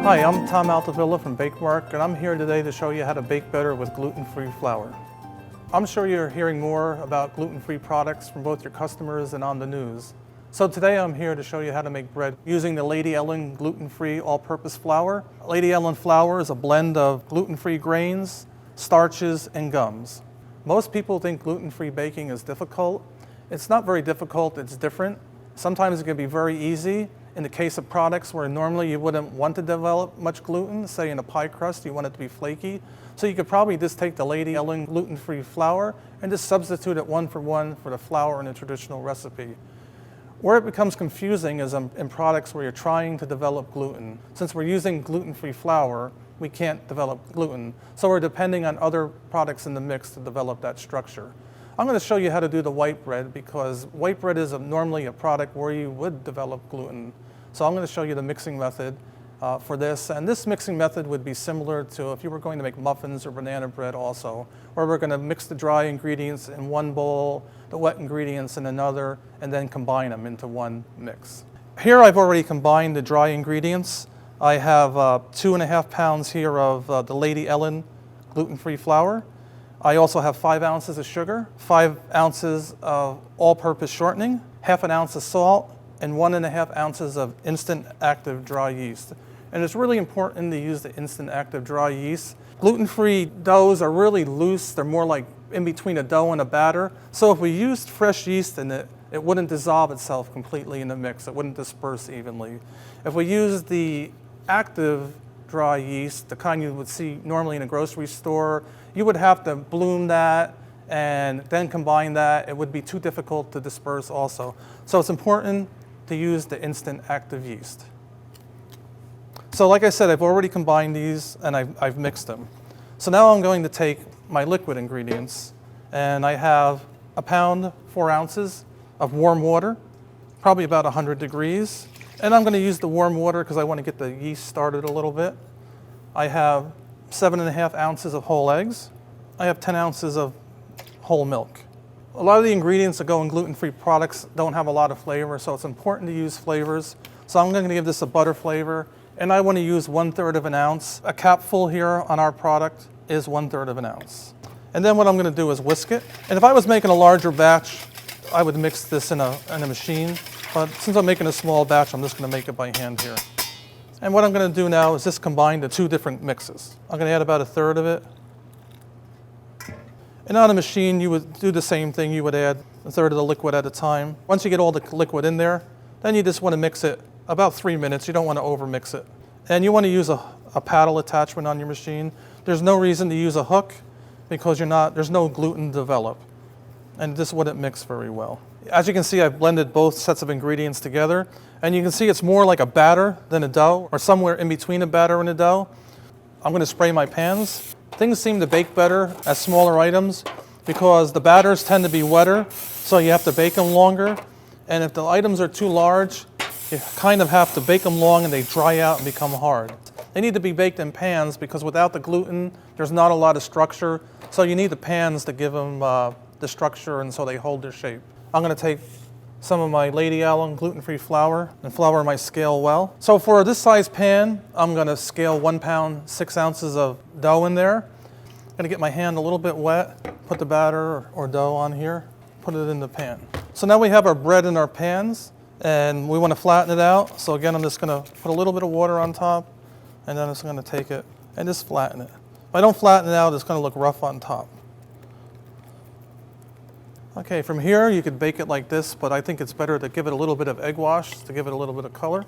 Hi, I'm Tom Altavilla from Bakemark, and I'm here today to show you how to bake better with gluten-free flour. I'm sure you're hearing more about gluten-free products from both your customers and on the news. So today I'm here to show you how to make bread using the Lady Ellen gluten-free all-purpose flour. Lady Ellen flour is a blend of gluten-free grains, starches, and gums. Most people think gluten-free baking is difficult. It's not very difficult, it's different. Sometimes it can be very easy. In the case of products where normally you wouldn't want to develop much gluten, say in a pie crust, you want it to be flaky. So you could probably just take the Lady Ellen gluten-free flour and just substitute it one for the flour in a traditional recipe. Where it becomes confusing is in products where you're trying to develop gluten. Since we're using gluten-free flour, we can't develop gluten. So we're depending on other products in the mix to develop that structure. I'm going to show you how to do the white bread because white bread is normally a product where you would develop gluten. So I'm going to show you the mixing method for this. And this mixing method would be similar to if you were going to make muffins or banana bread also, where we're going to mix the dry ingredients in one bowl, the wet ingredients in another, and then combine them into one mix. Here I've already combined the dry ingredients. I have 2.5 pounds here of the Lady Ellen gluten-free flour. I also have 5 ounces of sugar, 5 ounces of all-purpose shortening, ½ an ounce of salt, and 1.5 ounces of instant active dry yeast. And it's really important to use the instant active dry yeast. Gluten-free doughs are really loose. They're more like in between a dough and a batter. So if we used fresh yeast in it, it wouldn't dissolve itself completely in the mix. It wouldn't disperse evenly. If we use the active dry yeast, the kind you would see normally in a grocery store, you would have to bloom that and then combine that. It would be too difficult to disperse also. So it's important to use the instant active yeast. So like I said, I've already combined these and I've mixed them. So now I'm going to take my liquid ingredients, and I have 1 pound, 4 ounces of warm water, probably about 100 degrees. And I'm going to use the warm water because I want to get the yeast started a little bit. I have 7.5 ounces of whole eggs. I have 10 ounces of whole milk. A lot of the ingredients that go in gluten-free products don't have a lot of flavor, so it's important to use flavors. So I'm going to give this a butter flavor, and I want to use 1/3 of an ounce. A capful here on our product is 1/3 of an ounce. And then what I'm going to do is whisk it. And if I was making a larger batch, I would mix this in a machine. But since I'm making a small batch, I'm just going to make it by hand here. And what I'm going to do now is just combine the 2 different mixes. I'm going to add about 1/3 of it. And on a machine, you would do the same thing. You would add 1/3 of the liquid at a time. Once you get all the liquid in there, then you just want to mix it about 3 minutes. You don't want to over-mix it. And you want to use a paddle attachment on your machine. There's no reason to use a hook because there's no gluten to develop. And this wouldn't mix very well. As you can see, I've blended both sets of ingredients together. And you can see it's more like a batter than a dough, or somewhere in between a batter and a dough. I'm going to spray my pans. Things seem to bake better as smaller items because the batters tend to be wetter, so you have to bake them longer. And if the items are too large, you kind of have to bake them long and they dry out and become hard. They need to be baked in pans because without the gluten, there's not a lot of structure. So you need the pans to give them the structure and so they hold their shape. I'm going to take some of my Lady Ellen gluten-free flour and flour my scale well. So for this size pan, I'm going to scale 1 pound, 6 ounces of dough in there. I'm going to get my hand a little bit wet, put the batter or dough on here, put it in the pan. So now we have our bread in our pans and we want to flatten it out. So again, I'm just going to put a little bit of water on top and then I'm just going to take it and just flatten it. If I don't flatten it out, it's going to look rough on top. Okay, from here you could bake it like this, but I think it's better to give it a little bit of egg wash to give it a little bit of color.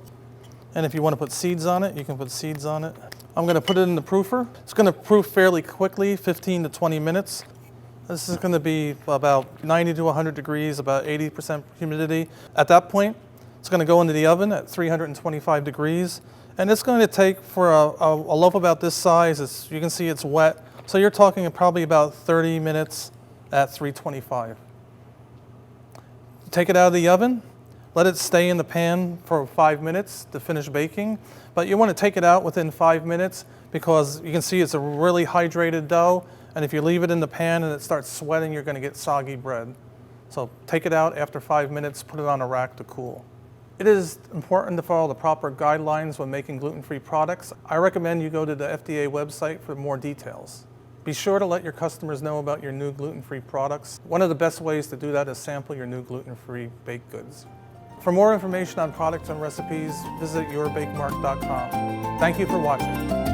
And if you want to put seeds on it, you can put seeds on it. I'm going to put it in the proofer. It's going to proof fairly quickly, 15 to 20 minutes. This is going to be about 90 to 100 degrees, about 80% humidity. At that point, it's going to go into the oven at 325 degrees. And it's going to take for a loaf about this size, you can see it's wet. So you're talking probably about 30 minutes at 325. Take it out of the oven, let it stay in the pan for 5 minutes to finish baking. But you want to take it out within 5 minutes because you can see it's a really hydrated dough. And if you leave it in the pan and it starts sweating, you're going to get soggy bread. So take it out after 5 minutes, put it on a rack to cool. It is important to follow the proper guidelines when making gluten-free products. I recommend you go to the FDA website for more details. Be sure to let your customers know about your new gluten-free products. One of the best ways to do that is sample your new gluten-free baked goods. For more information on products and recipes, visit yourbakemark.com. Thank you for watching.